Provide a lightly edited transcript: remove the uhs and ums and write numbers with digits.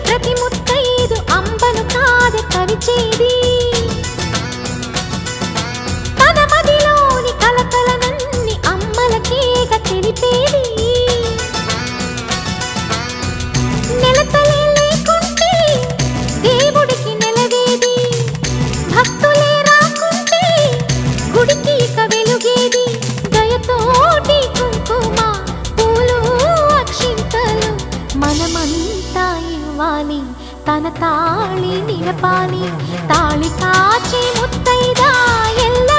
ప్రతి ముత్తైదు అంబను కాదే కవిచేది తన మదిలోని కలకలనన్ని అమ్మలకేగ తెలిపేది నెలతలే లేకుంటే దేవుడికి నెలవేది భక్తులే రాకుంటే గుడికి ఇక వెలుగేది దయతోటి కుంకుమ పూలు అక్షింతలు మనమంతా ఇవ్వాలి తన తాళి నిలపాలి తాళి కాచి ముత్తైదా ఎల్ల